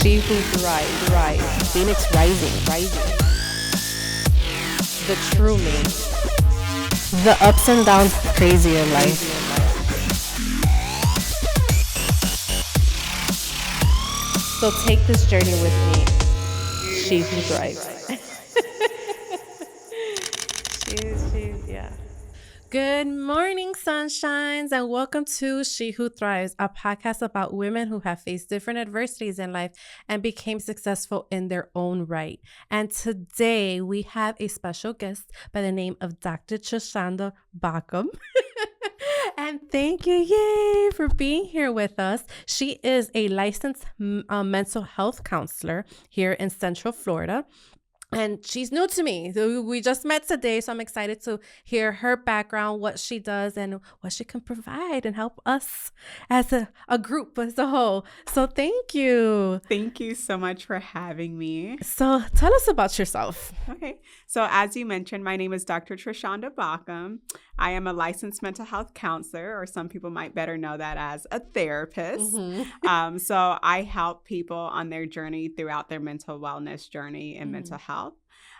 She who thrives. Phoenix rising. The true me. The ups and downs crazy in life. So take this journey with me. She who thrives. Yeah. Good morning, sunshines, and welcome to She Who Thrives, a podcast about women who have faced different adversities in life and became successful in their own right. And today we have a special guest by the name of Dr. Treshonda Baucom. And thank you, yay, for being here with us. She is a licensed mental health counselor here in Central Florida. And she's new to me. So we just met today, so I'm excited to hear her background, what she does, and what she can provide and help us as a group as a whole. So thank you. Thank you so much for having me. So tell us about yourself. Okay. So as you mentioned, my name is Dr. Treshonda Baucom. I am a licensed mental health counselor, or some people might better know that as a therapist. So I help people on their journey throughout their mental wellness journey and mental health.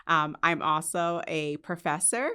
I'm also a professor,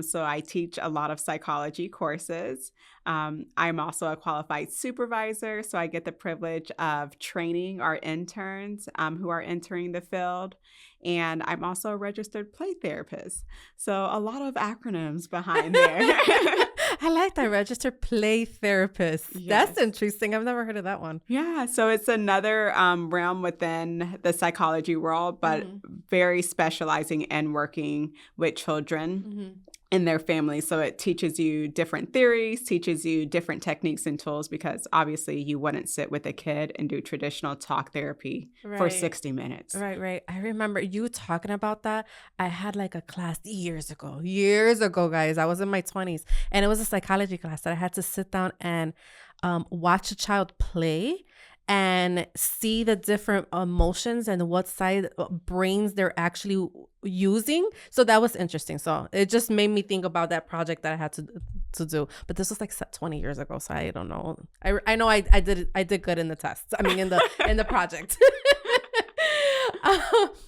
so I teach a lot of psychology courses. I'm also a qualified supervisor, so I get the privilege of training our interns who are entering the field. And I'm also a registered play therapist. So a lot of acronyms behind there. I like that, registered play therapist. Yes. That's interesting. I've never heard of that one. Yeah. So it's another realm within the psychology world, but very specializing and working with children and their families. So it teaches you different theories, teaches you different techniques and tools, because obviously you wouldn't sit with a kid and do traditional talk therapy for 60 minutes. Right. I remember you talking about that. I had like a class years ago, guys. I was in my 20s, and it was a psychology class that I had to sit down and watch a child play and see the different emotions and what side brains they're actually using. So that was interesting. So it just made me think about that project that I had to do. But this was like 20 years ago, so I don't know. I know I did good in the test. I mean, in the project.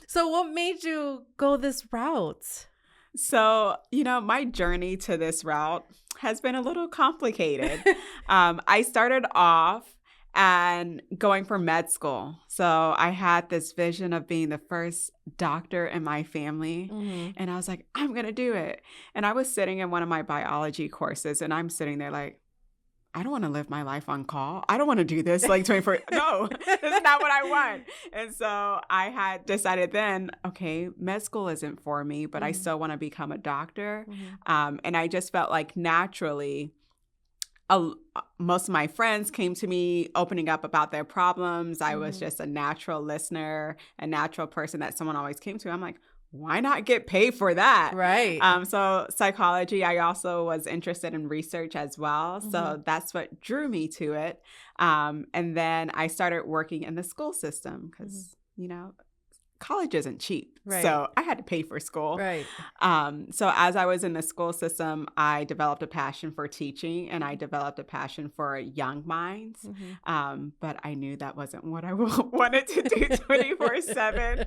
So what made you go this route? So, my journey to this route has been a little complicated. I started off and going for med school. So I had this vision of being the first doctor in my family. And I was like, I'm going to do it. And I was sitting in one of my biology courses, and I'm sitting there like, I don't want to live my life on call. I don't want to do this like 24. No, that's not what I want. And so I had decided then, okay, med school isn't for me, but I still want to become a doctor. And I just felt like naturally, most of my friends came to me opening up about their problems. I was just a natural listener, a natural person that someone always came to. I'm like, why not get paid for that? Right. So psychology, I also was interested in research as well. So that's what drew me to it. And then I started working in the school system because, college isn't cheap. Right. So I had to pay for school. Right. So as I was in the school system, I developed a passion for teaching, and I developed a passion for young minds. But I knew that wasn't what I wanted to do 24/7.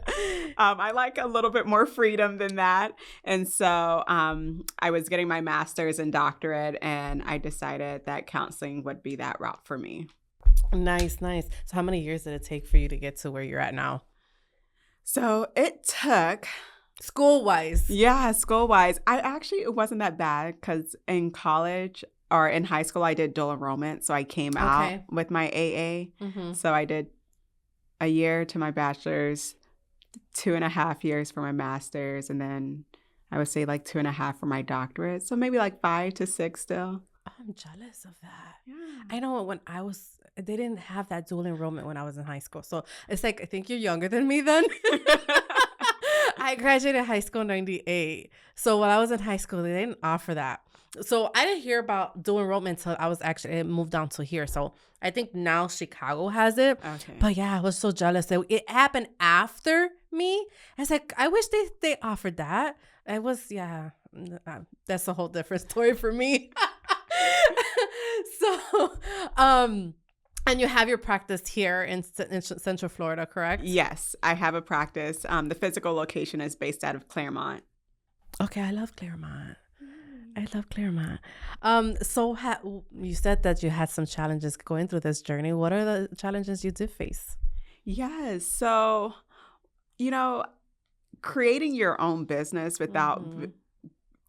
I like a little bit more freedom than that. And so I was getting my master's and doctorate, and I decided that counseling would be that route for me. Nice. So how many years did it take for you to get to where you're at now? So it took... School-wise. Yeah, school-wise. It wasn't that bad, because in college or in high school, I did dual enrollment. So I came out with my AA. So I did a year to my bachelor's, 2.5 years for my master's, and then I would say like 2.5 for my doctorate. So maybe like 5 to 6 still. I'm jealous of that. Yeah. I know they didn't have that dual enrollment when I was in high school. So it's like, I think you're younger than me then. I graduated high school in 98. So when I was in high school, they didn't offer that. So I didn't hear about dual enrollment until it moved down to here. So I think now Chicago has it. Okay. But yeah, I was so jealous. It happened after me. I was like, I wish they offered that. That's a whole different story for me. So, And you have your practice here in Central Florida, correct? Yes, I have a practice. The physical location is based out of Claremont. Okay, I love Claremont. I love Claremont. So you said that you had some challenges going through this journey. What are the challenges you did face? Yes. So, you know, creating your own business without,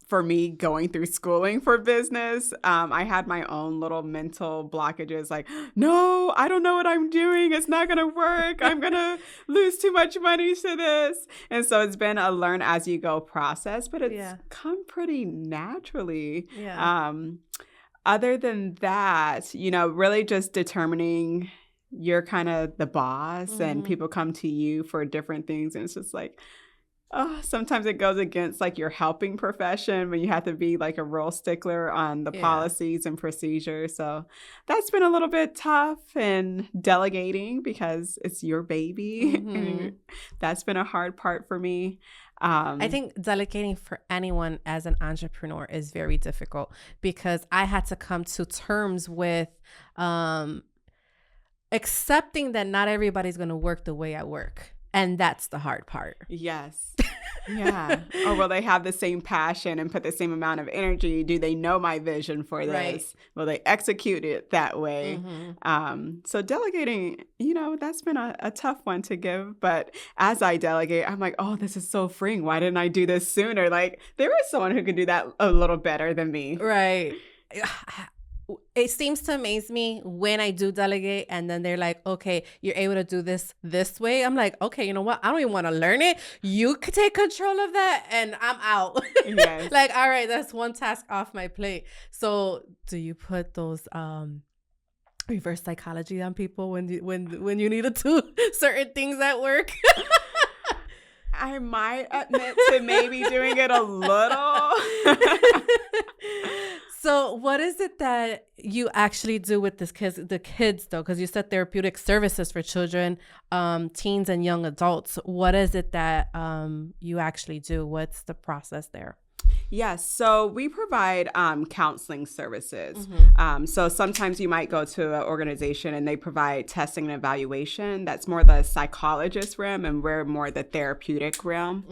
for me, going through schooling for business, I had my own little mental blockages like, no, I don't know what I'm doing. It's not going to work. I'm going to lose too much money to this. And so it's been a learn as you go process, but it's come pretty naturally. Yeah. Other than that, really just determining you're kind of the boss and people come to you for different things. And it's just like, oh, sometimes it goes against like your helping profession when you have to be like a real stickler on the policies and procedures. So that's been a little bit tough, and delegating because it's your baby. And that's been a hard part for me. I think delegating for anyone as an entrepreneur is very difficult because I had to come to terms with accepting that not everybody's going to work the way I work. And that's the hard part. Yes. Yeah. Or will they have the same passion and put the same amount of energy? Do they know my vision for this? Right. Will they execute it that way? So delegating, that's been a tough one to give. But as I delegate, I'm like, oh, this is so freeing. Why didn't I do this sooner? Like, there is someone who could do that a little better than me. Right. It seems to amaze me when I do delegate and then they're like, okay, you're able to do this way. I'm like, okay, you know what? I don't even want to learn it. You could take control of that and I'm out. Yes. Like, all right, that's one task off my plate. So do you put those reverse psychology on people when you need to do certain things at work? I might admit to maybe doing it a little. So what is it that you actually do with the kids though? Because you said therapeutic services for children, teens and young adults. What is it that you actually do? What's the process there? Yes. So we provide counseling services. So sometimes you might go to an organization and they provide testing and evaluation. That's more the psychologist realm, and we're more the therapeutic realm.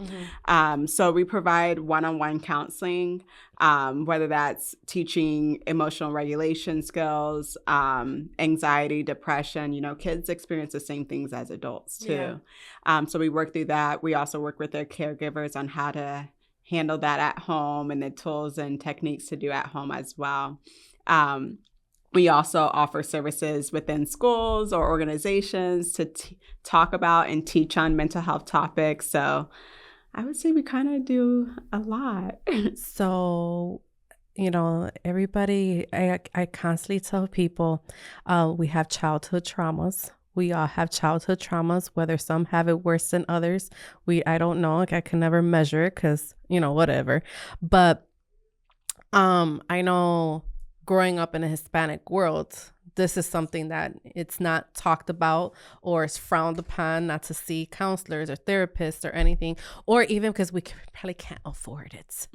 So we provide one-on-one counseling, whether that's teaching emotional regulation skills, anxiety, depression. Kids experience the same things as adults too. Yeah. So we work through that. We also work with their caregivers on how to handle that at home and the tools and techniques to do at home as well. We also offer services within schools or organizations to talk about and teach on mental health topics. So I would say we kind of do a lot. So, everybody, I constantly tell people we have childhood traumas. We all have childhood traumas, whether some have it worse than others. I don't know. Like, I can never measure it because, whatever. But I know growing up in a Hispanic world, this is something that it's not talked about or is frowned upon, not to see counselors or therapists or anything, or even because we probably can't afford it,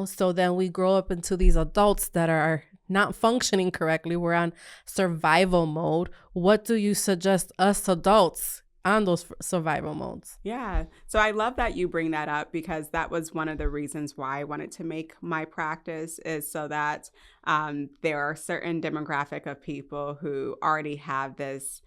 So then we grow up into these adults that are not functioning correctly. We're on survival mode. What do you suggest us adults on those survival modes? Yeah. So I love that you bring that up because that was one of the reasons why I wanted to make my practice, is so that there are certain demographic of people who already have this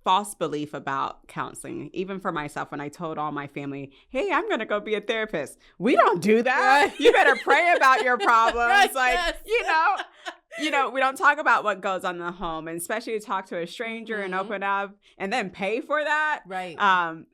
false belief about counseling. Even for myself, when I told all my family, hey, I'm going to go be a therapist. We don't do that. Right. You better pray about your problems. Right, like, yes. We don't talk about what goes on in the home, and especially to talk to a stranger and open up and then pay for that. Right.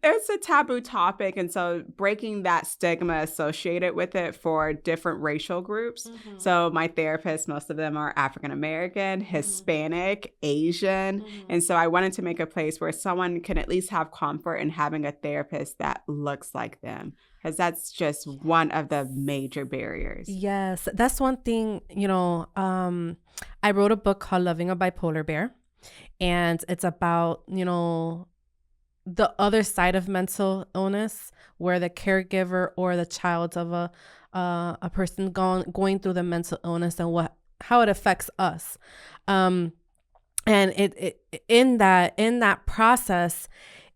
It's a taboo topic. And so breaking that stigma associated with it for different racial groups. So my therapists, most of them are African-American, Hispanic, Asian. And so I wanted to make a place where someone can at least have comfort in having a therapist that looks like them. Because that's just one of the major barriers. Yes, that's one thing, I wrote a book called Loving a Bipolar Bear. And it's about, the other side of mental illness, where the caregiver or the child of a person going through the mental illness and how it affects us. And it in that process,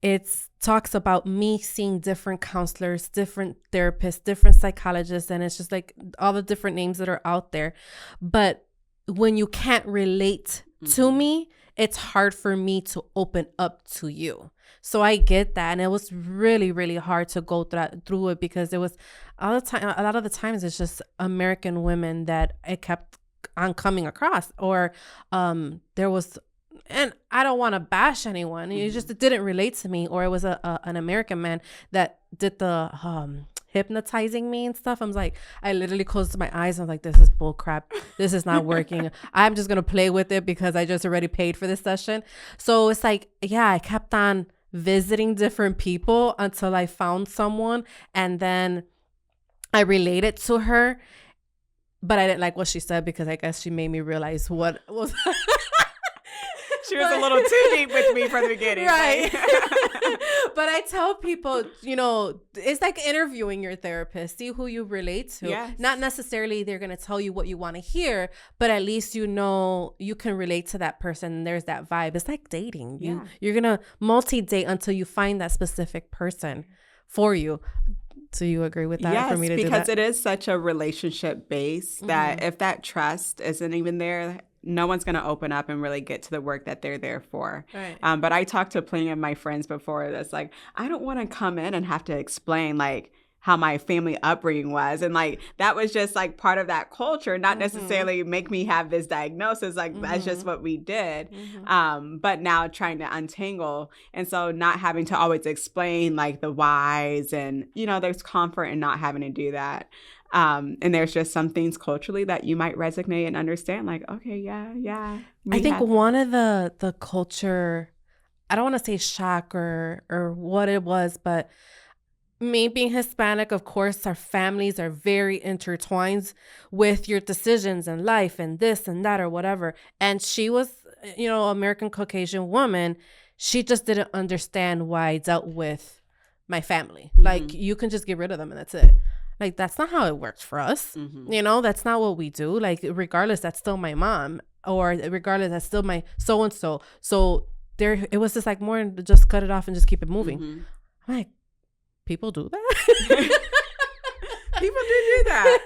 it talks about me seeing different counselors, different therapists, different psychologists, and it's just like all the different names that are out there. But when you can't relate to me, it's hard for me to open up to you. So I get that. And it was really, really hard to go through it, because it was all the time. A lot of the times it's just American women that it kept on coming across, or there was, and I don't want to bash anyone. It just, it didn't relate to me. Or it was an American man that did the hypnotizing me and stuff. I was like, I literally closed my eyes. I was like, this is bull crap. This is not working. I'm just going to play with it because I just already paid for this session. So it's like, yeah, I kept on visiting different people until I found someone. And then I related to her. But I didn't like what she said, because I guess she made me realize what was... She was a little too deep with me from the beginning. Right. But I tell people, it's like interviewing your therapist. See who you relate to. Yes. Not necessarily they're going to tell you what you want to hear, but at least you can relate to that person. And there's that vibe. It's like dating. You're going to multi-date until you find that specific person for you. Do you agree with that? Yes, for me to because do that? it is such a relationship base that if that trust isn't even there, no one's going to open up and really get to the work that they're there for. Right. But I talked to plenty of my friends before that's like, I don't want to come in and have to explain like how my family upbringing was. And like, that was just like part of that culture, not necessarily make me have this diagnosis. Like that's just what we did. But now trying to untangle. And so not having to always explain like the whys, and, there's comfort in not having to do that. And there's just some things culturally that you might resonate and understand, like, okay, yeah. I think one of the culture, I don't want to say shock or what it was, but me being Hispanic, of course, our families are very intertwined with your decisions in life and this and that or whatever. And she was, American Caucasian woman. She just didn't understand why I dealt with my family. Like, you can just get rid of them and that's it. Like, that's not how it works for us. That's not what we do. Like, regardless, that's still my mom, or regardless, that's still my so-and-so. So it was just like more just cut it off and just keep it moving. I'm like, people do that? People do that.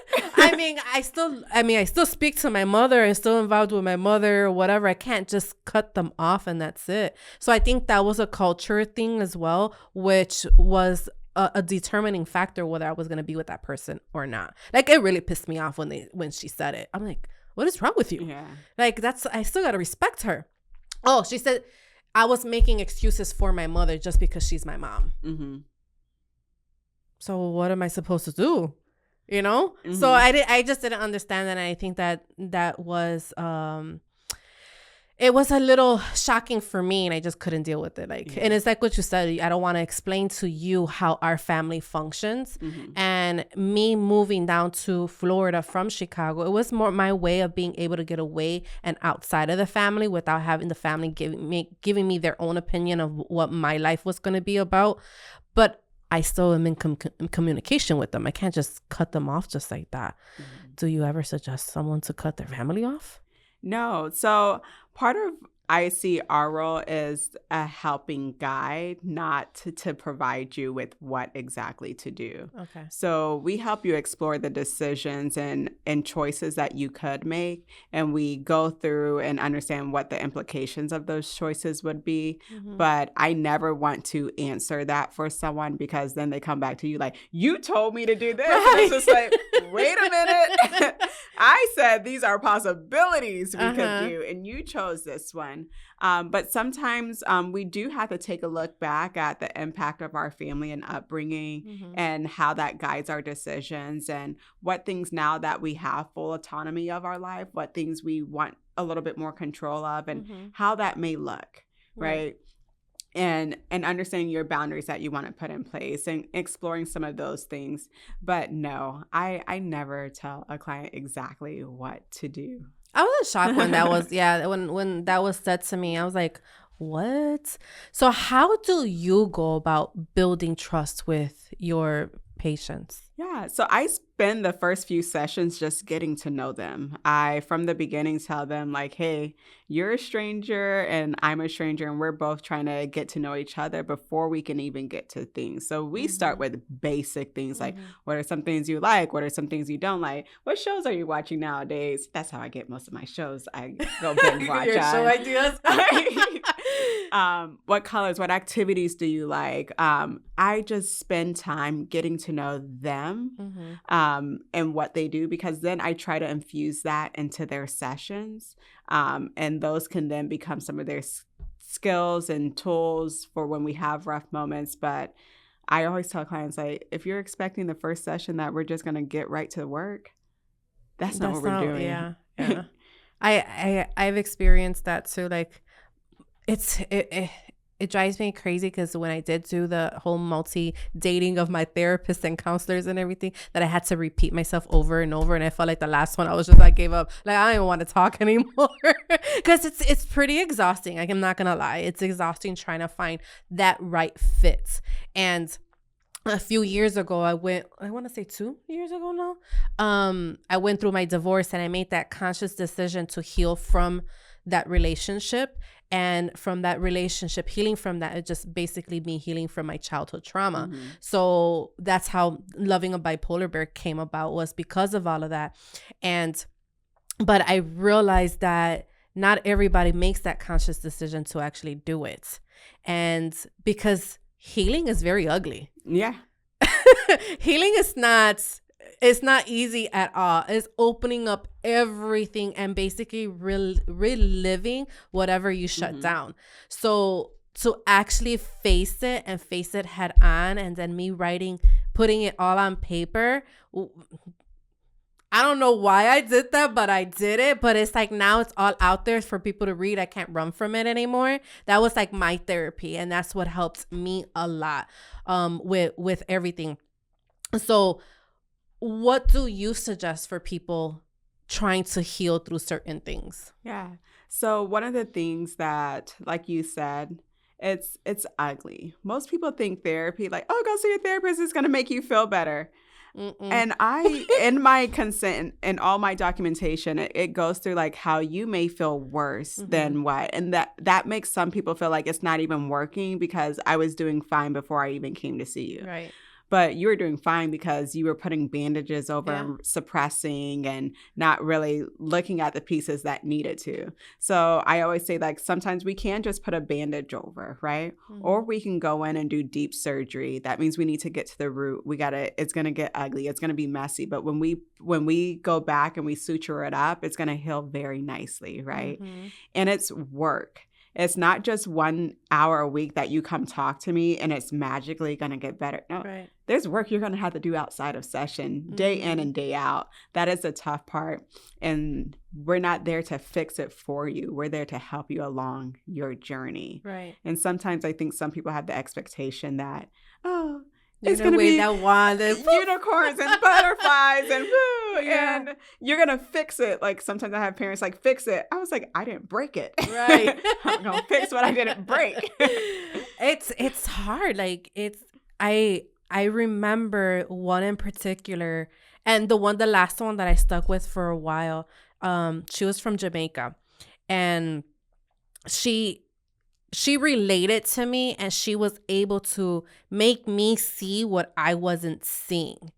I still speak to my mother. I'm still involved with my mother or whatever. I can't just cut them off and that's it. So I think that was a culture thing as well, which was a determining factor whether I was going to be with that person or not. Like, it really pissed me off when she said it. I'm like, what is wrong with you? Yeah. Like, I still got to respect her. Oh, she said I was making excuses for my mother just because she's my mom. So what am I supposed to do? So I just didn't understand that. And I think that was it was a little shocking for me, and I just couldn't deal with it. And it's like what you said, I don't want to explain to you how our family functions. And me moving down to Florida from Chicago, it was more my way of being able to get away and outside of the family without having the family giving me their own opinion of what my life was going to be about. But I still am in communication with them. I can't just cut them off just like that. Do you ever suggest someone to cut their family off? No. So part of I see our role is a helping guide, not to provide you with what exactly to do. Okay. So we help you explore the decisions and choices that you could make. And we go through and understand what the implications of those choices would be. But I never want to answer that for someone, because then they come back to you like, you told me to do this. Right. And it's just like, wait a minute. I said these are possibilities we could do, and you chose this one. But sometimes we do have to take a look back at the impact of our family and upbringing and how that guides our decisions, and what things now that we have full autonomy of our life, what things we want a little bit more control of, and how that may look, right? And understanding your boundaries that you want to put in place and exploring some of those things. But no, I never tell a client exactly what to do. I was in shock when that was, when that was said to me. I was like, what? So how do you go about building trust with your patients? Yeah, so I spend the first few sessions just getting to know them. I, from the beginning, tell them, like, hey, you're a stranger and I'm a stranger, and we're both trying to get to know each other before we can even get to things. So we start Mm-hmm. with basic things like, Mm-hmm. what are some things you like? What are some things you don't like? What shows are you watching nowadays? That's how I get most of my shows. I go binge watch Your show on. ideas. What colors, what activities do you like? I just spend time getting to know them, Mm-hmm. and what they do, because then I try to infuse that into their sessions. And those can then become some of their skills and tools for when we have rough moments. But I always tell clients, like, if you're expecting the first session that we're just going to get right to work, that's not what That's we're not, doing. yeah, yeah. I've experienced that too. Like it drives me crazy because when I did do the whole multi dating of my therapists and counselors and everything, that I had to repeat myself over and over, and I felt like the last one I was just like gave up. Like I don't even want to talk anymore because it's pretty exhausting. Like I'm not gonna lie, it's exhausting trying to find that right fit. And a few years ago, I want to say 2 years ago now, I went through my divorce and I made that conscious decision to heal from that relationship. And from that relationship, healing from that, it just basically me healing from my childhood trauma. Mm-hmm. So that's how Loving a Bipolar Bear came about, was because of all of that. But I realized that not everybody makes that conscious decision to actually do it. And because healing is very ugly. Yeah. Healing is not, it's not easy at all. It's opening up everything and basically reliving whatever you shut Mm-hmm. down. So to actually face it and face it head on, and then me putting it all on paper, I don't know why I did that, but I did it. But it's like now it's all out there for people to read. I can't run from it anymore. That was like my therapy, and that's what helped me a lot with everything. So what do you suggest for people trying to heal through certain things? Yeah. So one of the things that, like you said, it's ugly. Most people think therapy, like, oh, go see your therapist, is going to make you feel better. Mm-mm. And I, in my consent and all my documentation, it goes through like how you may feel worse than what. And that makes some people feel like it's not even working because I was doing fine before I even came to see you. Right. But you were doing fine because you were putting bandages over, Yeah. suppressing, and not really looking at the pieces that needed to. So I always say, like, sometimes we can just put a bandage over, right? Or we can go in and do deep surgery. That means we need to get to the root. It's going to get ugly. It's going to be messy. But when we go back and we suture it up, it's going to heal very nicely, right? And it's work. It's not just 1 hour a week that you come talk to me and it's magically going to get better. No, Right. there's work you're going to have to do outside of session, day in and day out. That is the tough part. And we're not there to fix it for you. We're there to help you along your journey. Right. And sometimes I think some people have the expectation that, oh, You're it's going to be that wand and unicorns and butterflies and woo, Yeah. and you're going to fix it. Like sometimes I have parents like, fix it. I was like, I didn't break it. Right. I'm going to fix what I didn't break. It's hard. Like I remember one in particular, and the last one that I stuck with for a while. She was from Jamaica, and she related to me, and she was able to make me see what I wasn't seeing.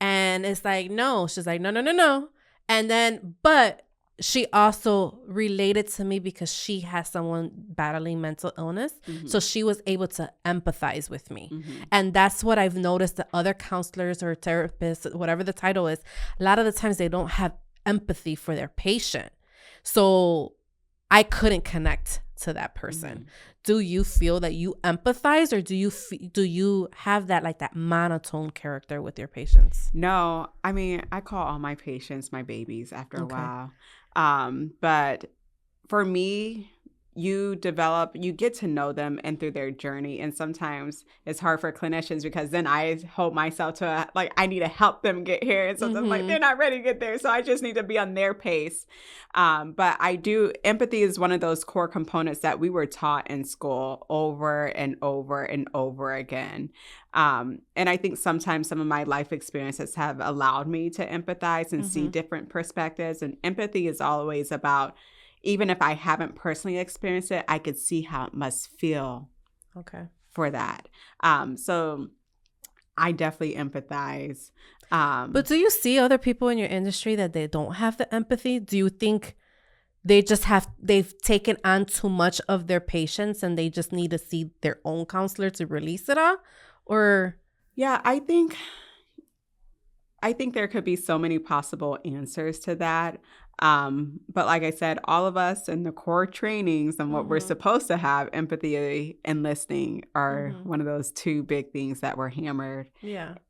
And it's like, no, she's like, no. And then, but she also related to me because she has someone battling mental illness. So she was able to empathize with me. And that's what I've noticed that other counselors or therapists, whatever the title is, a lot of the times they don't have empathy for their patient. So I couldn't connect to that person. Do you feel that you empathize, or do you have that like that monotone character with your patients? No, I mean, I call all my patients my babies after a Okay. while. But for me, you get to know them and through their journey. And sometimes it's hard for clinicians because then I hold myself to like, I need to help them get here. And sometimes like they're not ready to get there. So I just need to be on their pace. But empathy is one of those core components that we were taught in school over and over and over again. And I think sometimes some of my life experiences have allowed me to empathize and see different perspectives. And empathy is always about, even if I haven't personally experienced it, I could see how it must feel for that. So I definitely empathize. But do you see other people in your industry that they don't have the empathy? Do you think they've taken on too much of their patients and they just need to see their own counselor to release it all? Or yeah, I think there could be so many possible answers to that. But like I said, all of us in the core trainings and what we're supposed to have, empathy and listening, are one of those two big things that were hammered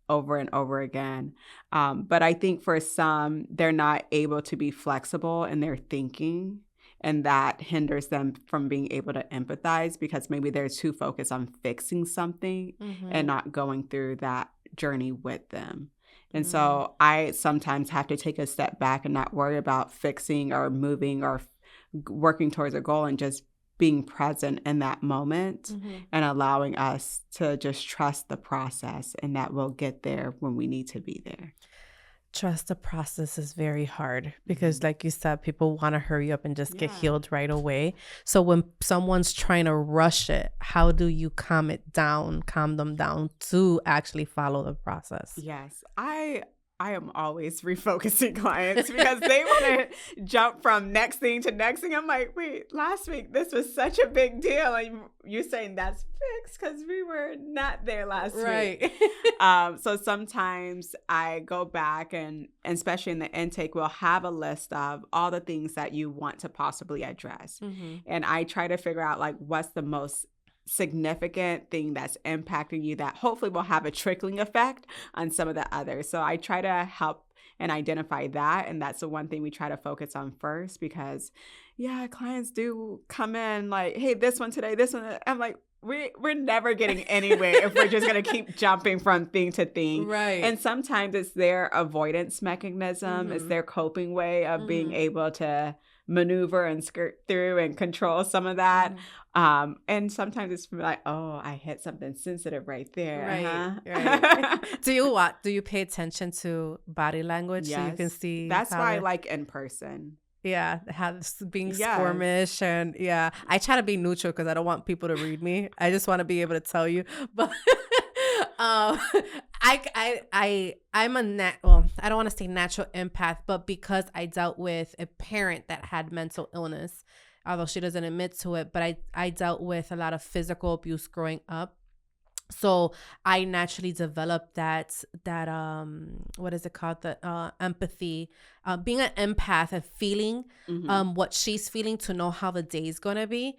over and over again. But I think for some, they're not able to be flexible in their thinking, and that hinders them from being able to empathize because maybe they're too focused on fixing something and not going through that journey with them. And so I sometimes have to take a step back and not worry about fixing or moving or working towards a goal, and just being present in that moment and allowing us to just trust the process, and that we'll get there when we need to be there. Trust the process is very hard because, like you said, people want to hurry up and just get healed right away. So when someone's trying to rush it, how do you calm them down to actually follow the process? Yes, I am always refocusing clients because they want to jump from next thing to next thing. I'm like, wait, last week this was such a big deal, and you're saying that's fixed because we were not there last week. So sometimes I go back and especially in the intake, we'll have a list of all the things that you want to possibly address. And I try to figure out like what's the most significant thing that's impacting you that hopefully will have a trickling effect on some of the others. So I try to help and identify that. And that's the one thing we try to focus on first because, clients do come in like, hey, this one today, this one. I'm like, we're never getting anywhere if we're just going to keep jumping from thing to thing. Right. And sometimes it's their avoidance mechanism. It's their coping way of being able to maneuver and skirt through and control some of that. And sometimes it's like, oh, I hit something sensitive right there. Right. Do you pay attention to body language so you can see? That's why I like in person. Yeah, being squirmish and I try to be neutral because I don't want people to read me. I just want to be able to tell you. But I'm I don't want to say natural empath, but because I dealt with a parent that had mental illness, although she doesn't admit to it, but I dealt with a lot of physical abuse growing up. So I naturally developed that what is it called? The empathy, being an empath and feeling what she's feeling to know how the day is going to be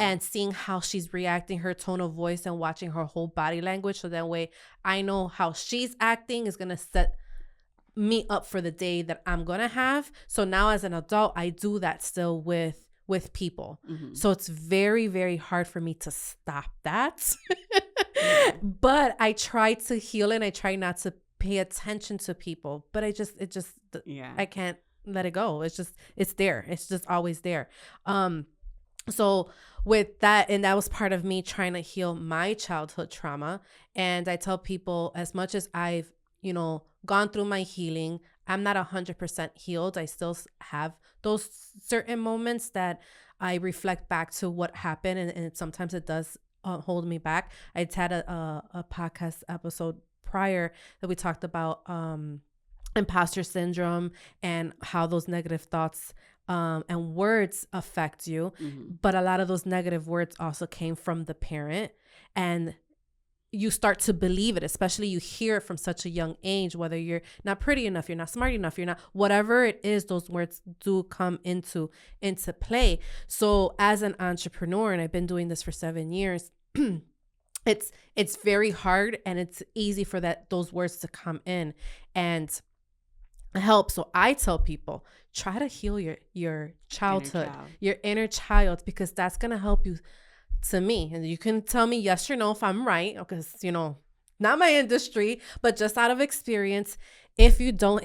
and seeing how she's reacting, her tone of voice and watching her whole body language. So that way I know how she's acting is going to set me up for the day that I'm going to have. So now as an adult, I do that still with people. So it's very, very hard for me to stop that. But I try to heal and I try not to pay attention to people, but I can't let it go. It's there. It's just always there. So with that, and that was part of me trying to heal my childhood trauma. And I tell people, as much as I've, gone through my healing, I'm not 100% healed. I still have those certain moments that I reflect back to what happened. And sometimes it does hold me back. I had a podcast episode prior that we talked about imposter syndrome and how those negative thoughts and words affect you. But a lot of those negative words also came from the parent, and you start to believe it, especially you hear it from such a young age, whether you're not pretty enough, you're not smart enough, you're not, whatever it is, those words do come into play. So as an entrepreneur, and I've been doing this for 7 years, it's very hard and it's easy for those words to come in. And help. So I tell people, try to heal your childhood, your inner child, because that's going to help you. To me, and you can tell me yes or no if I'm right, because not my industry, but just out of experience, if you don't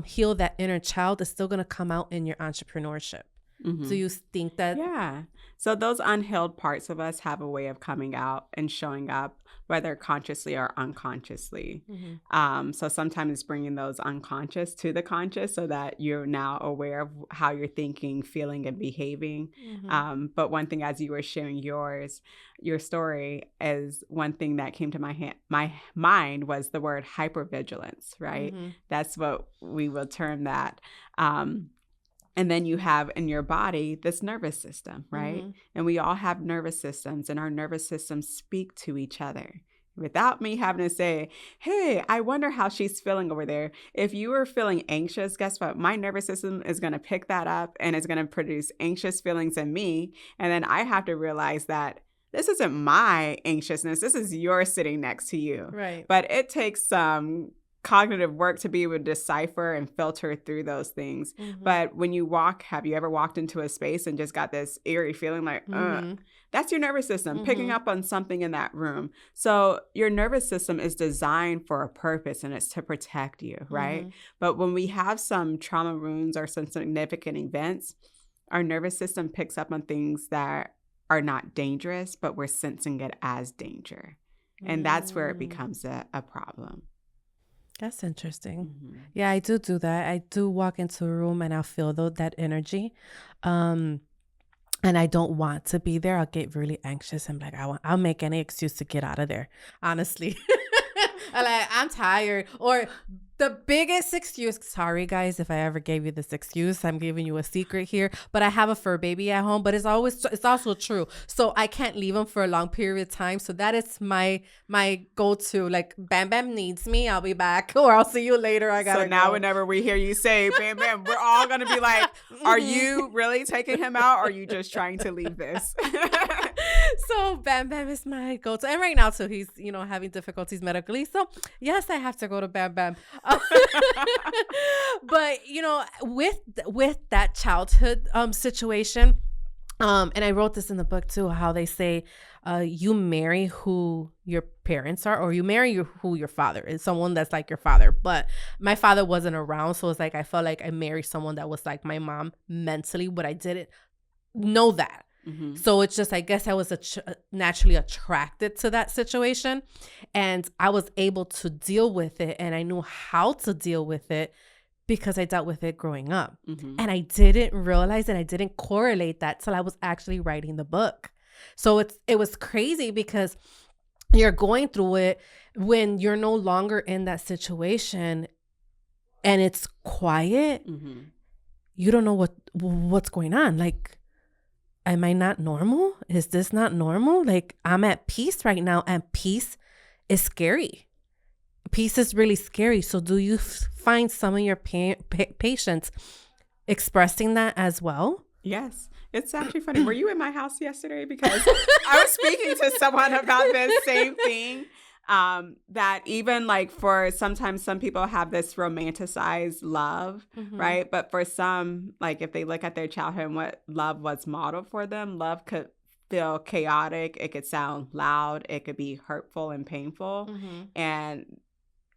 heal that inner child, it's still going to come out in your entrepreneurship. Do you think that? Yeah. So those unhealed parts of us have a way of coming out and showing up, whether consciously or unconsciously. So sometimes it's bringing those unconscious to the conscious so that you're now aware of how you're thinking, feeling, and behaving. But one thing, as you were sharing your story, is one thing that came to my mind was the word hypervigilance, right? That's what we will term that. And then you have in your body this nervous system, right? And we all have nervous systems, and our nervous systems speak to each other without me having to say, hey, I wonder how she's feeling over there. If you are feeling anxious, guess what? My nervous system is going to pick that up and it's going to produce anxious feelings in me. And then I have to realize that this isn't my anxiousness. This is yours sitting next to you. Right. But it takes some cognitive work to be able to decipher and filter through those things. But when you have you ever walked into a space and just got this eerie feeling like, that's your nervous system picking up on something in that room. So your nervous system is designed for a purpose, and it's to protect you, right? But when we have some trauma wounds or some significant events, our nervous system picks up on things that are not dangerous, but we're sensing it as danger. And that's where it becomes a problem. That's interesting. Yeah, I do that. I do walk into a room and I'll feel that energy. And I don't want to be there. I'll get really anxious and I'll make any excuse to get out of there, honestly. I'm tired. Or the biggest excuse, sorry guys, if I ever gave you this excuse, I'm giving you a secret here, but I have a fur baby at home, but it's also true. So I can't leave him for a long period of time. So that is my go-to. Like, Bam Bam needs me, I'll be back, or I'll see you later. I gotta So now go. whenever we hear you say Bam Bam, we're all gonna be like, are you really taking him out, or are you just trying to leave this? So Bam Bam is my go-to. And right now too, he's, having difficulties medically. So yes, I have to go to Bam Bam. But with that childhood situation, and I wrote this in the book too, how they say you marry who your parents are, or you marry who your father is, someone that's like your father. But my father wasn't around, so it's like I felt like I married someone that was like my mom mentally, but I didn't know that. So it's just, I guess I was naturally attracted to that situation, and I was able to deal with it, and I knew how to deal with it because I dealt with it growing up. And I didn't realize and I didn't correlate that till I was actually writing the book. So it was crazy because you're going through it when you're no longer in that situation and it's quiet. You don't know what's going on. Like, am I not normal? Is this not normal? Like, I'm at peace right now, and peace is scary. Peace is really scary. So do you find some of your patients expressing that as well? Yes. It's actually funny. Were you in my house yesterday? Because I was speaking to someone about this same thing. That even like for sometimes some people have this romanticized love, right? But for some, like if they look at their childhood and what love was modeled for them, love could feel chaotic. It could sound loud. It could be hurtful and painful. And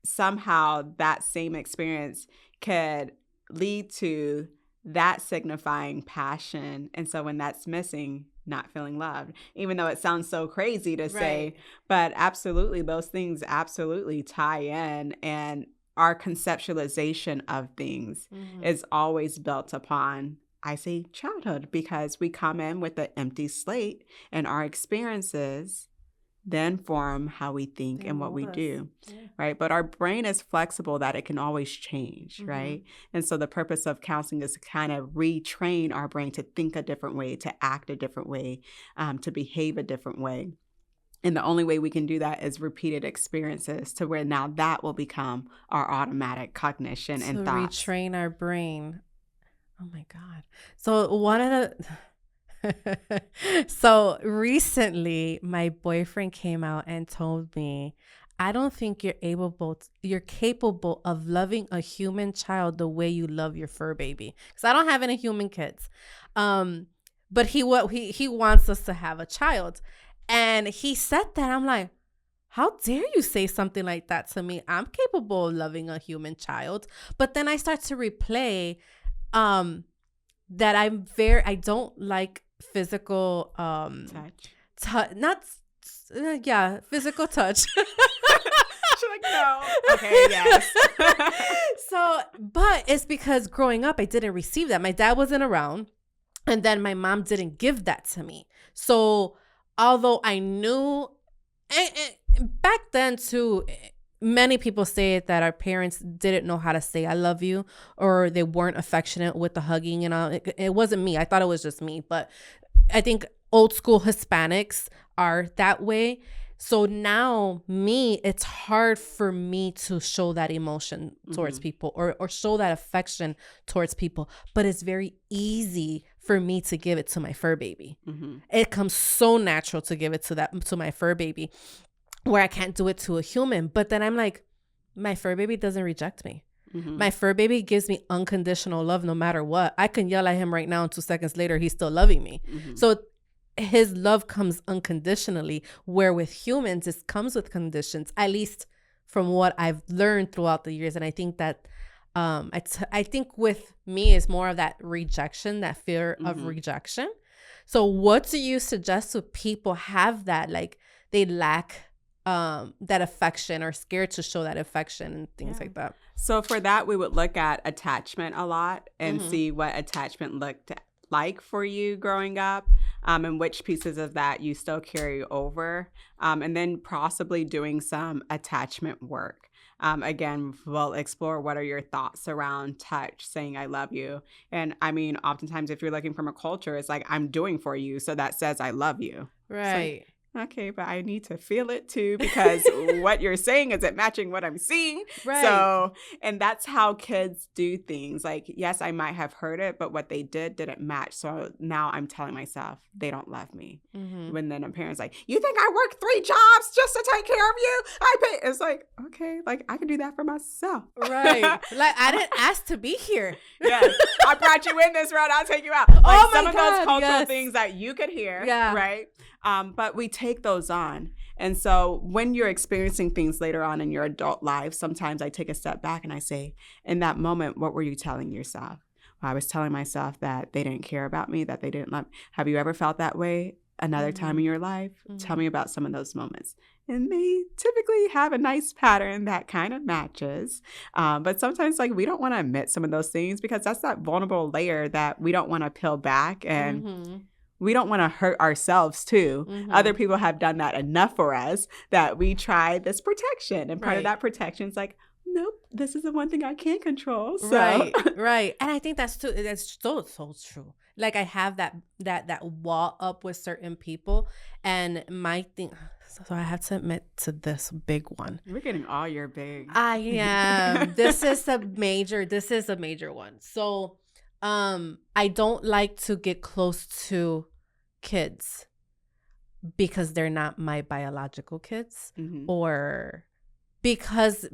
somehow that same experience could lead to that signifying passion. And so when that's missing, not feeling loved, even though it sounds so crazy to say, but absolutely, those things absolutely tie in. And our conceptualization of things is always built upon, I say, childhood, because we come in with an empty slate, and our experiences then form how we think and what we do, right? But our brain is flexible, that it can always change, right? And so the purpose of counseling is to kind of retrain our brain to think a different way, to act a different way, to behave a different way. And the only way we can do that is repeated experiences, to where now that will become our automatic cognition and thoughts. To retrain our brain. Oh my God. So one of the... So recently, my boyfriend came out and told me I don't think you're capable of loving a human child the way you love your fur baby. Because I don't have any human kids. But he wants us to have a child. And he said that. I'm like, how dare you say something like that to me? I'm capable of loving a human child. But then I start to replay that I don't like physical physical touch. She's like, no. Okay, yes. So, but it's because growing up, I didn't receive that. My dad wasn't around, and then my mom didn't give that to me. So, although I knew, and back then too, many people say that our parents didn't know how to say I love you, or they weren't affectionate with the hugging and all. It wasn't me. I thought it was just me, but I think old school Hispanics are that way. So now it's hard for me to show that emotion towards people or show that affection towards people. But it's very easy for me to give it to my fur baby. It comes so natural to give it to my fur baby, where I can't do it to a human. But then I'm like, my fur baby doesn't reject me. My fur baby gives me unconditional love no matter what. I can yell at him right now and 2 seconds later, he's still loving me. So his love comes unconditionally, where with humans, it comes with conditions, at least from what I've learned throughout the years. And I think that I think with me is more of that rejection, that fear of rejection. So what do you suggest to people have that, like they lack that affection or scared to show that affection and things like that? So for that, we would look at attachment a lot and see what attachment looked like for you growing up, and which pieces of that you still carry over, and then possibly doing some attachment work. Again, we'll explore what are your thoughts around touch, saying I love you. And I mean, oftentimes if you're looking from a culture, it's like I'm doing for you, so that says I love you. Right. Okay, but I need to feel it too, because what you're saying isn't matching what I'm seeing. Right. So, and that's how kids do things. Like, yes, I might have heard it, but what they didn't match. So now I'm telling myself they don't love me. When then a parent's like, you think I work 3 jobs just to take care of you? I pay. It's like, okay, like I can do that for myself. Right. Like I didn't ask to be here. Yes. I brought you in this route. I'll take you out. Like some of those cultural things that you could hear. Yeah. Right. But we take those on. And so when you're experiencing things later on in your adult life, sometimes I take a step back and I say, in that moment, what were you telling yourself? Well, I was telling myself that they didn't care about me, that they didn't love me. Have you ever felt that way another time in your life? Tell me about some of those moments. And they typically have a nice pattern that kind of matches. But sometimes like we don't want to admit some of those things because that's that vulnerable layer that we don't want to peel back, and we don't want to hurt ourselves too. Other people have done that enough for us that we try this protection. And part of that protection is like, nope, this is the one thing I can't control. So. Right. And I think that's so true. Like I have that wall up with certain people, and my thing. So I have to admit to this big one. We're getting all your big. I am. This is a major one. So I don't like to get close to kids because they're not my biological kids, or because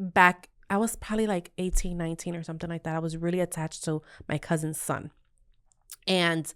I was probably like 18, 19 or something like that. I was really attached to my cousin's son, and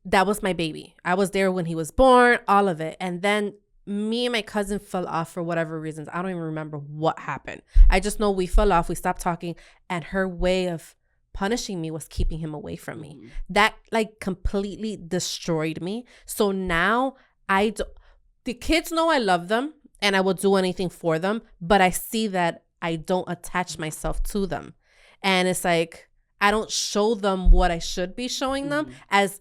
that was my baby. I was there when he was born, all of it. And then me and my cousin fell off for whatever reasons. I don't even remember what happened. I just know we fell off. We stopped talking, and her way of punishing me was keeping him away from me. That like completely destroyed me. So now the kids know I love them and I will do anything for them, but I see that I don't attach myself to them. And it's like, I don't show them what I should be showing them. As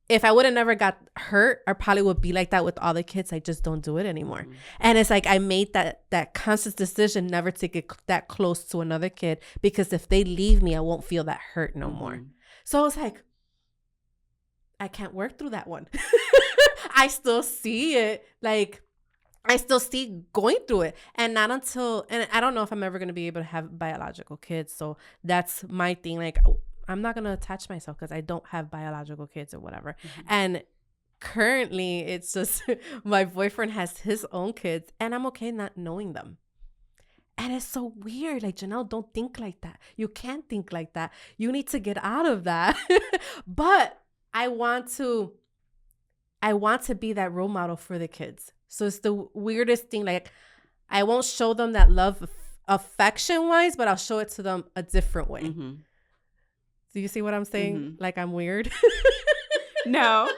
if I would have never got hurt, I probably would be like that with all the kids. I just don't do it anymore. And it's like I made that conscious decision never to get that close to another kid, because if they leave me, I won't feel that hurt no more. So I was like, I can't work through that one. I still see it. Like I still see going through it. And not until, and I don't know if I'm ever going to be able to have biological kids. So that's my thing. Like, I'm not going to attach myself because I don't have biological kids or whatever. And currently it's just my boyfriend has his own kids and I'm okay not knowing them. And it's so weird. Like, Janelle, don't think like that. You can't think like that. You need to get out of that. But I want to be that role model for the kids. So it's the weirdest thing. Like, I won't show them that love affection wise, but I'll show it to them a different way. Mm-hmm. Do you see what I'm saying? Mm-hmm. Like, I'm weird? No,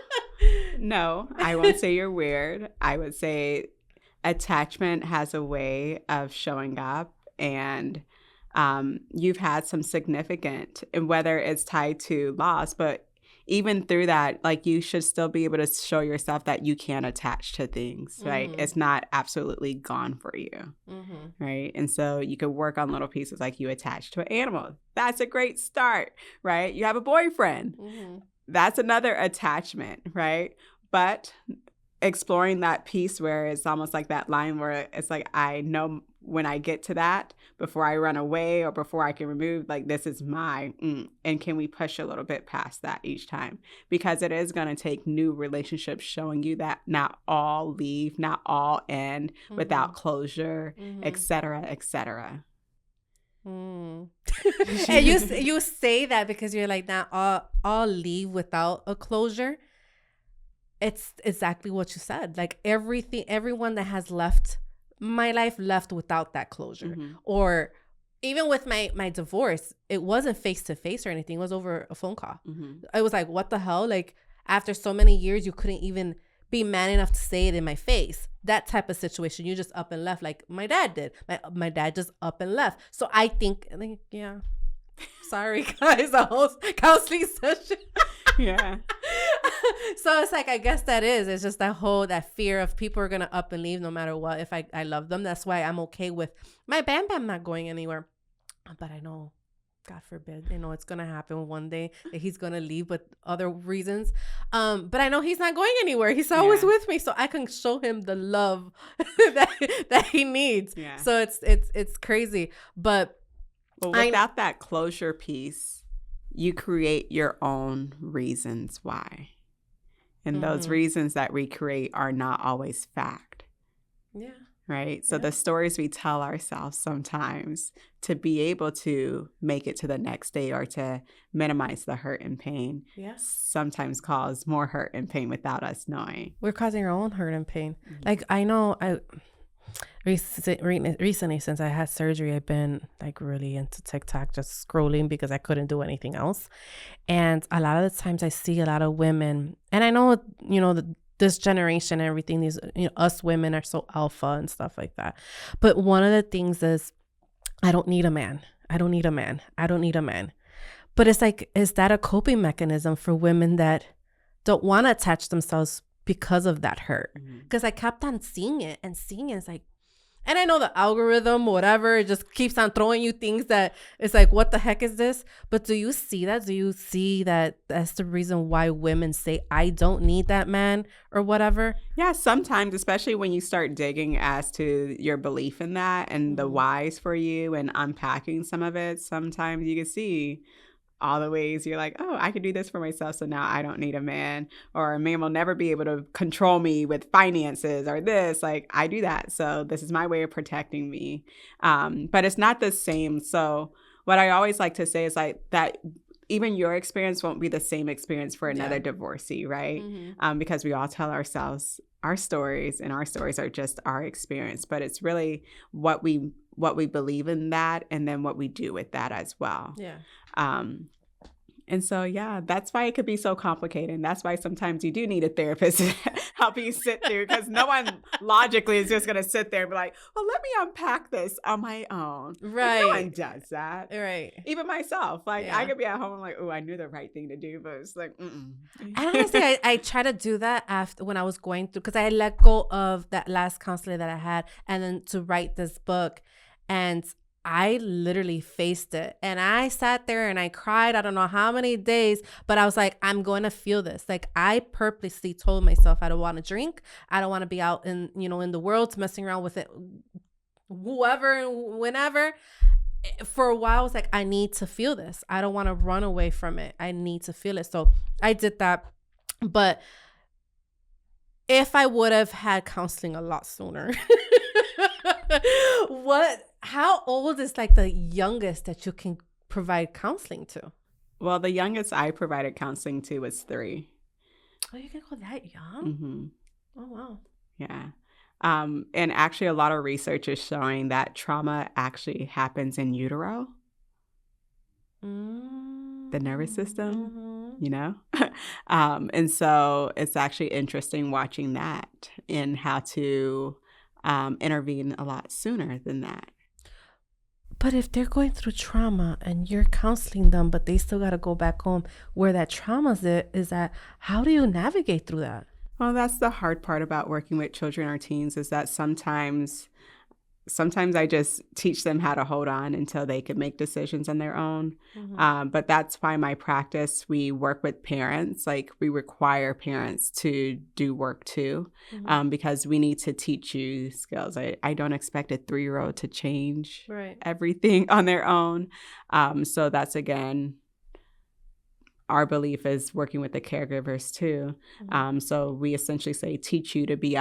I won't say you're weird. I would say attachment has a way of showing up, and you've had some significant, and whether it's tied to loss, but even through that, like, you should still be able to show yourself that you can attach to things, right? Mm-hmm. It's not absolutely gone for you, Mm-hmm. right? And so you could work on little pieces, like you attach to an animal. That's a great start, right? You have a boyfriend. Mm-hmm. That's another attachment, right? But exploring that piece where it's almost like that line where it's like, I know when I get to that, before I run away or before I can remove, like, this is mine. And can we push a little bit past that each time? Because it is going to take new relationships showing you that not all leave, not all end without closure, et cetera, et cetera. And you say that because you're like, not all leave without a closure. It's exactly what you said. Like, everyone that has left my life left without that closure. Or even with my divorce, it wasn't face to face or anything. It was over a phone call. It was like, what the hell? Like, after so many years, you couldn't even be man enough to say it in my face. That type of situation. You just up and left, like my dad did. My dad just up and left. So I think, yeah. Sorry, guys, a whole counseling session. Yeah. So it's like, I guess it's just that fear of people are gonna up and leave no matter what. If I love them, that's why I'm okay with my Bam Bam not going anywhere. But I know, God forbid, it's gonna happen one day that he's gonna leave, but other reasons. But I know he's not going anywhere. He's always with me, so I can show him the love that he needs. Yeah. So it's crazy, but without that closure piece, you create your own reasons why. And those reasons that we create are not always fact. Yeah. Right? So the stories we tell ourselves sometimes to be able to make it to the next day or to minimize the hurt and pain sometimes cause more hurt and pain without us knowing. We're causing our own hurt and pain. Like, I know recently, since I had surgery, I've been like really into TikTok, just scrolling because I couldn't do anything else. And a lot of the times I see a lot of women, and I know, this generation and everything, these, us women are so alpha and stuff like that. But one of the things is, I don't need a man. I don't need a man. I don't need a man. But it's like, is that a coping mechanism for women that don't want to attach themselves because of that hurt? Because I kept on seeing it. It's like, and I know the algorithm, whatever, it just keeps on throwing you things that it's like, what the heck is this? But do you see that? Do you see that that's the reason why women say, I don't need that man or whatever? Yeah, sometimes, especially when you start digging as to your belief in that and the whys for you and unpacking some of it, sometimes you can see all the ways you're like, oh, I can do this for myself, so now I don't need a man, or a man will never be able to control me with finances or this. Like, I do that, so this is my way of protecting me. But it's not the same. So what I always like to say is like that even your experience won't be the same experience for another divorcee, right? Because we all tell ourselves our stories, and our stories are just our experience, but it's really what we believe in that, and then what we do with that as well. Yeah. And so, yeah, that's why it could be so complicated. And that's why sometimes you do need a therapist to help you sit through, because no one logically is just going to sit there and be like, well, let me unpack this on my own. Right. No one does that. Right. Even myself. Like, I could be at home, I'm like, oh, I knew the right thing to do, but it's like, And honestly, I try to do that after when I was going through, because I let go of that last counselor that I had, and then to write this book. And I literally faced it, and I sat there and I cried. I don't know how many days, but I was like, I'm going to feel this. Like, I purposely told myself I don't want to drink. I don't want to be out in the world messing around with it, whoever, whenever. For a while, I was like, I need to feel this. I don't want to run away from it. I need to feel it. So I did that. But if I would have had counseling a lot sooner, How old is like the youngest that you can provide counseling to? Well, the youngest I provided counseling to was 3. Oh, you can go that young? Mm-hmm. Oh, wow. Yeah. And actually, a lot of research is showing that trauma actually happens in utero, the nervous system, Mm-hmm. you know? And so it's actually interesting watching that and how to intervene a lot sooner than that. But if they're going through trauma and you're counseling them, but they still got to go back home where that trauma is at, how do you navigate through that? Well, that's the hard part about working with children or teens is that sometimes I just teach them how to hold on until they can make decisions on their own. But that's why my practice, we work with parents, like we require parents to do work too, because we need to teach you skills. I don't expect a 3-year-old to change everything on their own. So that's, again, our belief is working with the caregivers too. So we essentially say teach you to be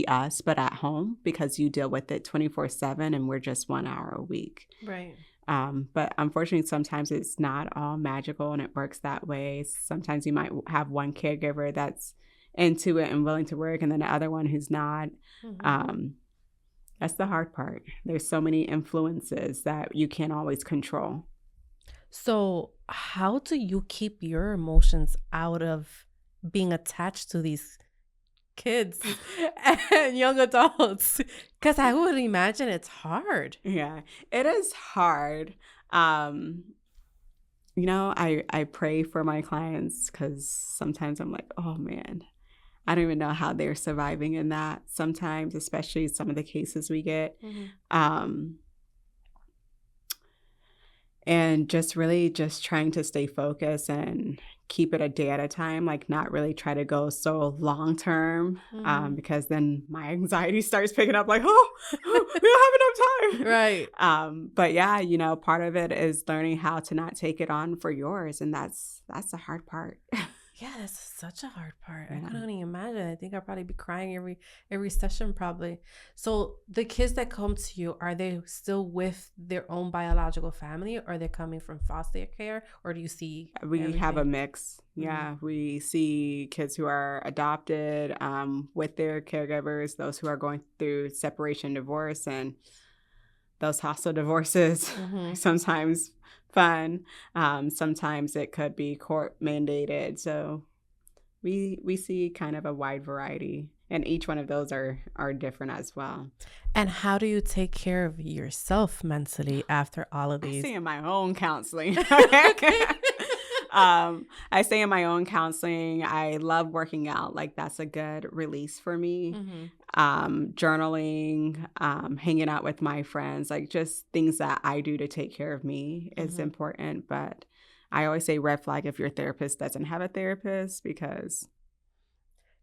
us, but at home, because you deal with it 24/7 and we're just 1 hour a week. Right. But unfortunately, sometimes it's not all magical and it works that way. Sometimes you might have one caregiver that's into it and willing to work, and then the other one who's not. That's the hard part. There's so many influences that you can't always control. So how do you keep your emotions out of being attached to these kids and young adults? Because I would imagine it's hard. Yeah, it is hard. I pray for my clients because sometimes I'm like, oh man, I don't even know how they're surviving in that sometimes, especially some of the cases we get. And just really just trying to stay focused and keep it a day at a time, like not really try to go so long term, because then my anxiety starts picking up like, oh, we don't have enough time. Right. But yeah, part of it is learning how to not take it on for yours. And that's the hard part. Yeah, that's such a hard part. Yeah. I couldn't even imagine. I think I'd probably be crying every session probably. So the kids that come to you, are they still with their own biological family, or are they coming from foster care, or do you see We have a mix. Yeah, we see kids who are adopted with their caregivers, those who are going through separation, divorce, and those hostile divorces. Sometimes fun. Sometimes it could be court mandated. So we see kind of a wide variety, and each one of those are different as well. And how do you take care of yourself mentally after all of these? I stay in my own counseling. I stay in my own counseling. I love working out. Like that's a good release for me. Journaling, hanging out with my friends, like just things that I do to take care of me is important. But I always say red flag if your therapist doesn't have a therapist, because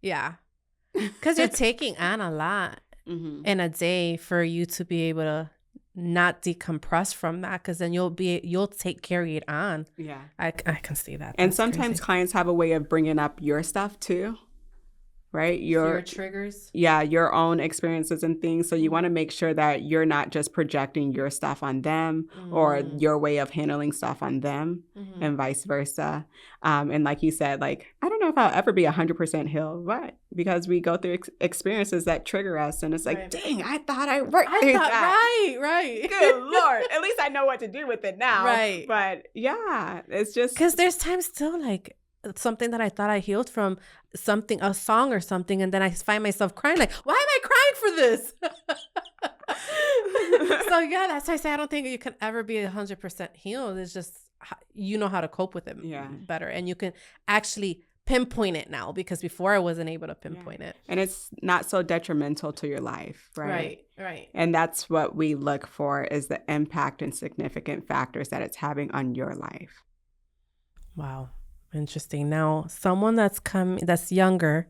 you're taking on a lot in a day for you to be able to not decompress from that, because then you'll carry it on. I can see that. And sometimes clients have a way of bringing up your stuff too, right? Your triggers. Yeah, your own experiences and things. So you want to make sure that you're not just projecting your stuff on them or your way of handling stuff on them and vice versa. And like you said, like, I don't know if I'll ever be 100% healed, but because we go through experiences that trigger us, and it's like, dang, I thought I worked through that. Right. Good Lord. At least I know what to do with it now. Right. But yeah, it's just. Because there's times still like, something that I thought I healed from, a song or something, and then I find myself crying like, why am I crying for this? So yeah, that's why I say I don't think you can ever be 100% healed. It's just you know how to cope with it better, and you can actually pinpoint it now, because before I wasn't able to pinpoint it. And it's not so detrimental to your life, right? Right. And that's what we look for, is the impact and significant factors that it's having on your life. Wow. Interesting. Now, someone that's younger,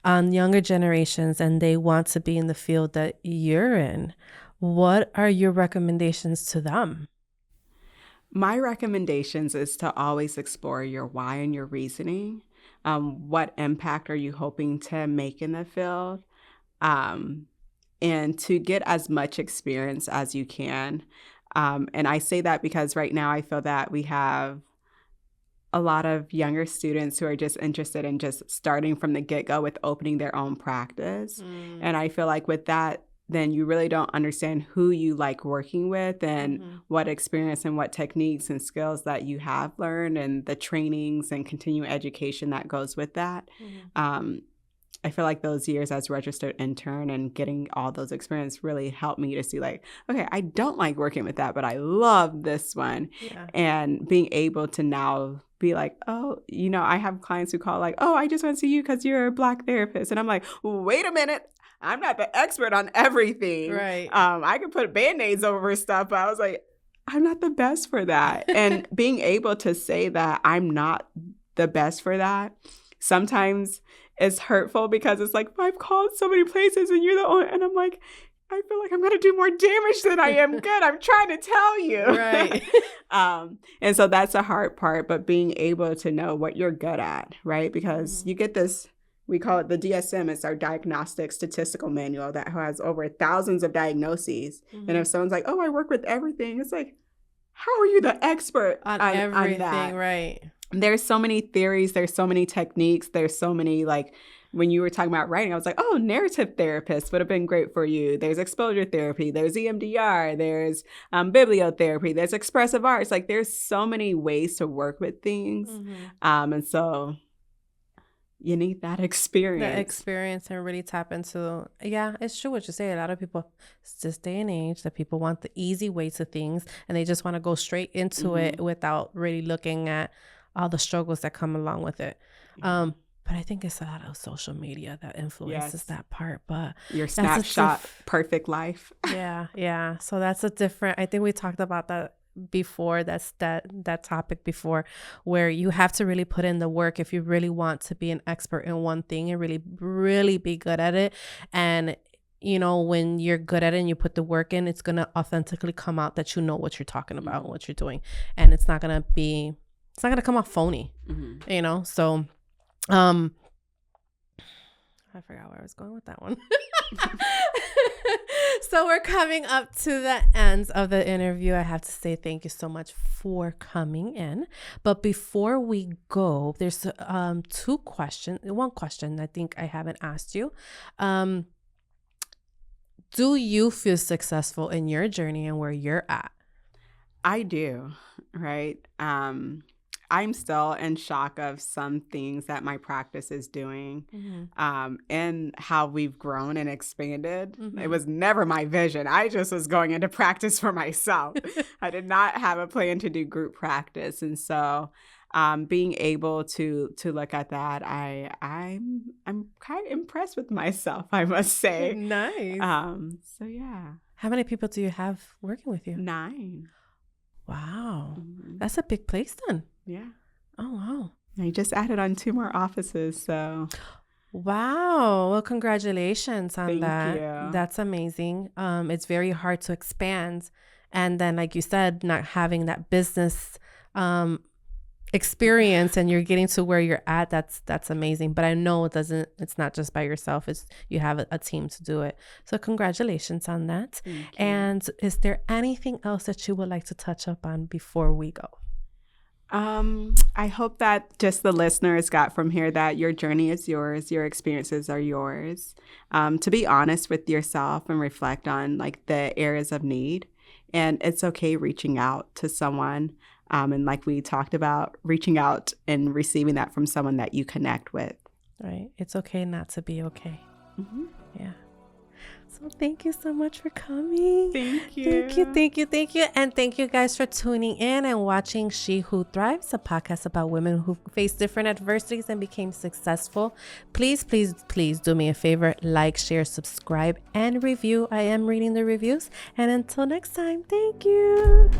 younger generations, and they want to be in the field that you're in, what are your recommendations to them? My recommendations is to always explore your why and your reasoning. What impact are you hoping to make in the field? and to get as much experience as you can. And I say that because right now I feel that we have a lot of younger students who are just interested in just starting from the get-go with opening their own practice. And I feel like with that, then you really don't understand who you like working with and what experience and what techniques and skills that you have learned and the trainings and continuing education that goes with that. I feel like those years as registered intern and getting all those experience really helped me to see like, okay, I don't like working with that, but I love this one. Yeah. And being able to now be like, oh, you know, I have clients who call like, oh, I just want to see you because you're a Black therapist. And I'm like, wait a minute. I'm not the expert on everything. Right. I can put Band-Aids over stuff, but I was like, I'm not the best for that. And being able to say that I'm not the best for that, sometimes it's hurtful because it's like, I've called so many places and you're the only, and I'm like, I feel like I'm going to do more damage than I am good. I'm trying to tell you. Right. And so that's a hard part, but being able to know what you're good at, right? Because you get this, we call it the DSM. It's our diagnostic statistical manual that has over thousands of diagnoses. And if someone's like, oh, I work with everything, it's like, how are you the expert on everything? That? Right. There's so many theories. There's so many techniques. There's so many, like, when you were talking about writing, I was like, oh, narrative therapist would have been great for you. There's exposure therapy. There's EMDR. There's bibliotherapy. There's expressive arts. Like, there's so many ways to work with things. And so you need that experience. That experience and really tap into, yeah, it's true what you say. A lot of people, it's this day and age that people want the easy way to things and they just want to go straight into it without really looking at all the struggles that come along with it. But I think it's a lot of social media that influences that part. But your snapshot, perfect life. Yeah. So that's a different, I think we talked about that before. That's that topic before, where you have to really put in the work if you really want to be an expert in one thing and really be good at it. And you know, when you're good at it and you put the work in, it's going to authentically come out that you know what you're talking about and what you're doing. And it's not going to come off phony, you know? So, I forgot where I was going with that one. So we're coming up to the end of the interview. I have to say thank you so much for coming in. But before we go, there's one question I think I haven't asked you. Do you feel successful in your journey and where you're at? I do, right? I'm still in shock of some things that my practice is doing and how we've grown and expanded. It was never my vision. I just was going into practice for myself. I did not have a plan to do group practice. And so being able to look at that, I'm kind of impressed with myself, I must say. Nice. So yeah. How many people do you have working with you? 9. Wow. That's a big place then. Yeah. Oh, wow. I just added on 2 more offices, so. Wow. Well, congratulations on that. Thank you. That's amazing. It's very hard to expand. And then, like you said, not having that business experience and you're getting to where you're at, that's amazing. But I know it's not just by yourself. It's you have a team to do it. So congratulations on that. And is there anything else that you would like to touch up on before we go? I hope that just the listeners got from here that your journey is yours, your experiences are yours. To be honest with yourself and reflect on like the areas of need. And it's okay reaching out to someone. And like we talked about, reaching out and receiving that from someone that you connect with. Right. It's okay not to be okay. Yeah. So thank you so much for coming. Thank you. Thank you. And thank you guys for tuning in and watching She Who Thrives, a podcast about women who faced different adversities and became successful. Please do me a favor. Like, share, subscribe, and review. I am reading the reviews. And until next time, thank you.